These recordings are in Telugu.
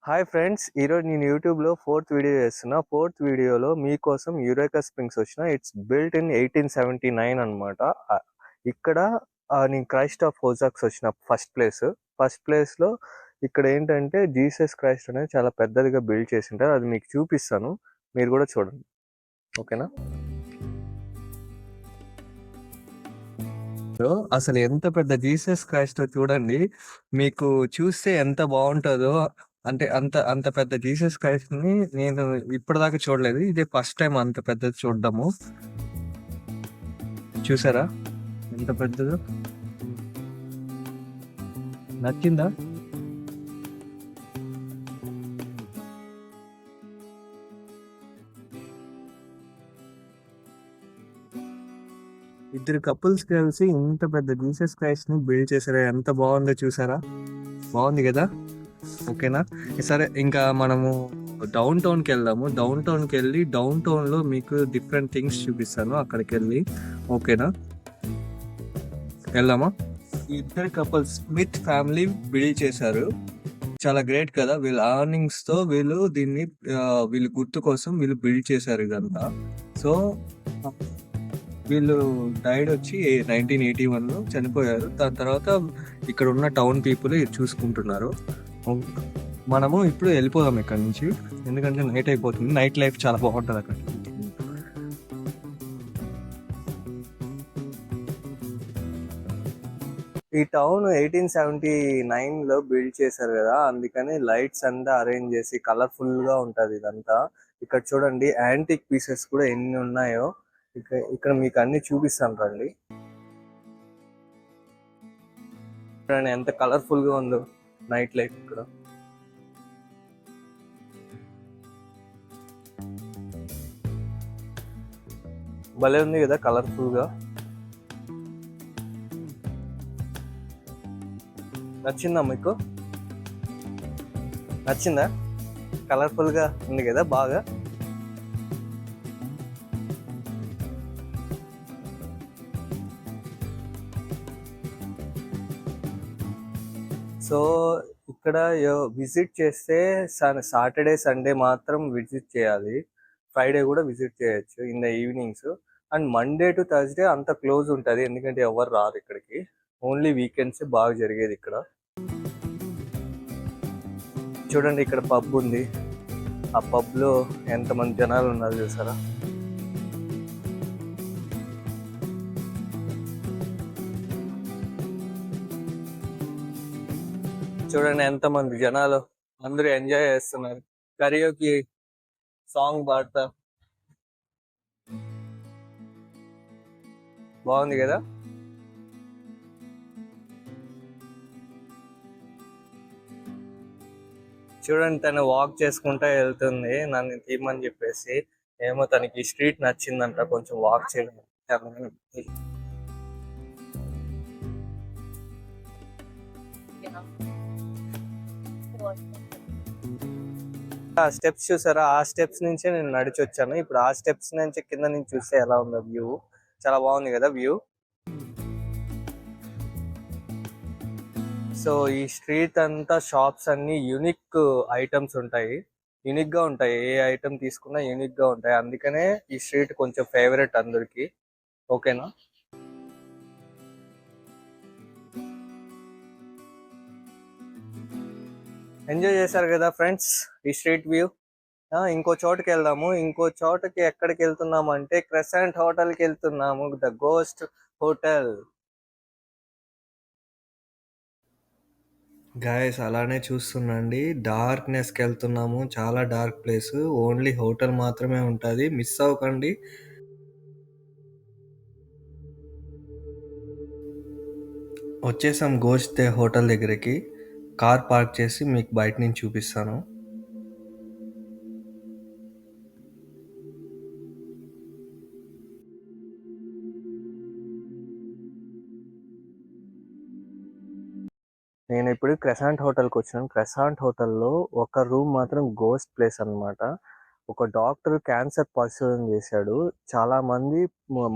హాయ్ ఫ్రెండ్స్, ఈరోజు నేను యూట్యూబ్లో ఫోర్త్ వీడియో చేస్తున్నా. ఫోర్త్ వీడియోలో మీకోసం యురేకా స్ప్రింగ్స్ వచ్చిన. ఇట్స్ బిల్ట్ ఇన్ 1879 అనమాట. ఇక్కడ నేను క్రైస్ట్ ఆఫ్ హోజాక్స్ వచ్చిన ఫస్ట్ ప్లేస్లో ఇక్కడ ఏంటంటే జీసస్ క్రైస్ట్ అనేది చాలా పెద్దదిగా బిల్డ్ చేసింటారు. అది మీకు చూపిస్తాను, మీరు కూడా చూడండి. ఓకేనా? అసలు ఎంత పెద్ద జీసస్ క్రైస్ట్ చూడండి, మీకు చూస్తే ఎంత బాగుంటుందో. అంటే అంత అంత పెద్ద జీసస్ క్రైస్ట్ ని నేను ఇప్పటిదాకా చూడలేదు. ఇదే ఫస్ట్ టైం అంత పెద్దది చూడడము. చూసారా ఎంత పెద్దదో? నచ్చిందా? ఇద్దరు కపుల్స్ కలిసి ఇంత పెద్ద జీసస్ క్రైస్ట్ ని బిల్డ్ చేశారా? ఎంత బాగుందో చూసారా? బాగుంది కదా? ఓకేనా? సరే, ఇంకా మనము డౌన్ టౌన్కి వెళ్దాము. డౌన్ టౌన్కి వెళ్ళి డౌన్ టౌన్లో మీకు డిఫరెంట్ థింగ్స్ చూపిస్తాను. అక్కడికి వెళ్ళి ఓకేనా? వెళ్దామా? ఇద్దరు కపుల్స్ స్మిత్ ఫ్యామిలీ బిల్డ్ చేశారు. చాలా గ్రేట్ కదా? వీళ్ళ ఎర్నింగ్స్ తో వీళ్ళు దీన్ని వీళ్ళ గుర్తు కోసం వీళ్ళు బిల్డ్ చేశారు ఇదంతా. సో వీళ్ళు డైడ్ వచ్చి 1981లో చనిపోయారు. దాని తర్వాత ఇక్కడ ఉన్న టౌన్ పీపుల్ ఇది చూసుకుంటున్నారు. మనము ఇప్పుడు వెళ్ళిపోదాం ఇక్కడ నుంచి, ఎందుకంటే నైట్ అయిపోతుంది. నైట్ లైఫ్ చాలా బాగుంటుంది అక్కడ. ఈ టౌన్ 1879లో బిల్డ్ చేశారు కదా, అందుకని లైట్స్ అంతా అరేంజ్ చేసి కలర్ఫుల్ గా ఉంటది ఇదంతా. ఇక్కడ చూడండి, యాంటిక్ పీసెస్ కూడా ఎన్ని ఉన్నాయో. ఇక్కడ మీకు అన్ని చూపిస్తాను రండి. చూడండి ఎంత కలర్ఫుల్ గా ఉందో నైట్ లైఫ్ ఇక్కడ. భలే ఉంది కదా కలర్ఫుల్ గా. నచ్చిందా మీకు? నచ్చిందా? కలర్ఫుల్ గా ఉంది కదా బాగా. సో ఇక్కడ విజిట్ చేస్తే సాటర్డే సండే మాత్రం విజిట్ చేయాలి. ఫ్రైడే కూడా విజిట్ చేయొచ్చు in the evenings. And Monday to Thursday అంత క్లోజ్ ఉంటుంది, ఎందుకంటే ఎవరు రారు ఇక్కడికి. ఓన్లీ వీకెండ్స్ బాగా జరిగేది ఇక్కడ. చూడండి ఇక్కడ పబ్ ఉంది. ఆ పబ్ లో ఎంతమంది జనాలు ఉన్నారు చూసారా? చూడండి ఎంతమంది జనాలు, అందరూ ఎంజాయ్ చేస్తున్నారు. కరియోకి సాంగ్ పాడతా. బాగుంది కదా? చూడండి తను వాక్ చేసుకుంటా వెళ్తుంది, నన్ను తీయమని చెప్పేసి. ఏమో తనకి స్ట్రీట్ నచ్చిందంట, కొంచెం వాక్ చేయడం. ఆ స్టెప్స్ చూసారా? ఆ స్టెప్స్ నుంచే నేను నడిచి వచ్చాను. ఇప్పుడు ఆ స్టెప్స్ నుంచి కింద నుంచి చూస్తే ఎలా ఉందో వ్యూ. చాలా బాగుంది కదా వ్యూ. సో ఈ స్ట్రీట్ అంతా షాప్స్ అన్ని యూనిక్ ఐటమ్స్ ఉంటాయి. యూనిక్ గా ఉంటాయి, ఏ ఐటమ్ తీసుకున్నా యూనిక్ గా ఉంటాయి. అందుకనే ఈ స్ట్రీట్ కొంచెం ఫేవరెట్ అందరికి. ఓకేనా? ఎంజాయ్ చేశారు కదా ఫ్రెండ్స్ ఈ స్ట్రీట్ వ్యూ. ఇంకో చోటుకి వెళ్దాము. ఇంకో చోటుకి ఎక్కడికి వెళ్తున్నాము అంటే క్రెసెంట్ హోటల్కి వెళ్తున్నాము, ద గోస్ట్ హోటల్. గాయస్ అలానే చూస్తుండండి, డార్క్నెస్కి వెళ్తున్నాము. చాలా డార్క్ ప్లేస్, ఓన్లీ హోటల్ మాత్రమే ఉంటుంది, మిస్ అవ్వకండి. వచ్చేసాం గోస్ట్ హోటల్ దగ్గరికి. కార్ పార్క్ చేసి మీకు బయట నుంచి చూపిస్తాను. నేను ఇప్పుడు క్రెసాంట్ హోటల్కి వచ్చాను. క్రెసాంట్ హోటల్లో ఒక రూమ్ మాత్రం గోస్ట్ ప్లేస్ అనమాట. ఒక డాక్టర్ క్యాన్సర్ పరిశోధన చేశాడు. చాలామంది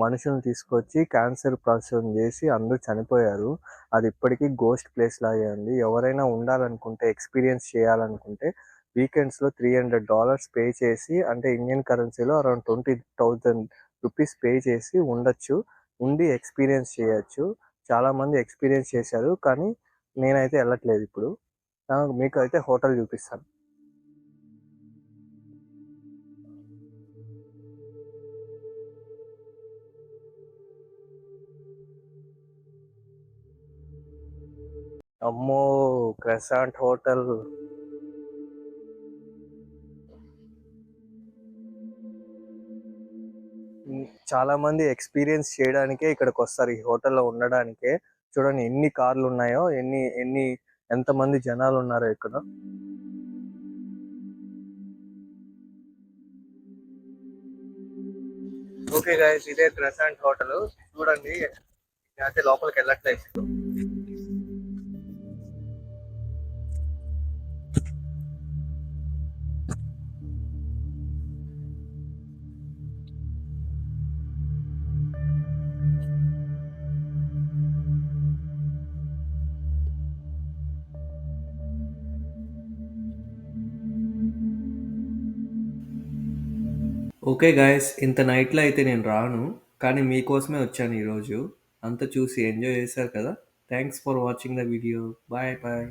మనుషుల్ని తీసుకొచ్చి క్యాన్సర్ పరిశోధన చేసి అందరూ చనిపోయారు. అది ఇప్పటికి గోస్ట్ ప్లేస్ లాగే ఉంది. ఎవరైనా ఉండాలనుకుంటే, ఎక్స్‌పీరియన్స్ చేయాలనుకుంటే వీకెండ్స్‌లో $300 పే చేసి, అంటే ఇండియన్ కరెన్సీలో అరౌండ్ 20,000 రూపీస్ పే చేసి ఉండొచ్చు. ఉండి ఎక్స్‌పీరియన్స్ చేయొచ్చు. చాలామంది ఎక్స్‌పీరియన్స్ చేశారు. కానీ నేనైతే ఎళ్ళట్లేదు ఇప్పుడు. మీకైతే హోటల్ చూపిస్తాను. అమ్మో! క్రెసాంట్ హోటల్. చాలా మంది ఎక్స్‌పీరియన్స్ చేయడానికే ఇక్కడికొస్తారు. ఈ హోటల్‌లో ఉండడానికే. చూడండి ఎన్ని కార్లున్నాయో, ఎంతమంది జనాలున్నారో ఇక్కడ. ఓకే గైస్, ఇదే క్రెసాంట్ హోటలు. చూడండి, నేనైతే లోపలికెళ్ళట్లేదు ఇప్పుడు. ఓకే గాయ్స్, ఇంత నైట్‌లో అయితే నేను రాను. కానీ మీకోసమే వచ్చాను ఈరోజు. అంతా చూసి ఎంజాయ్ చేశారు కదా! Thanks for watching the video. Bye bye.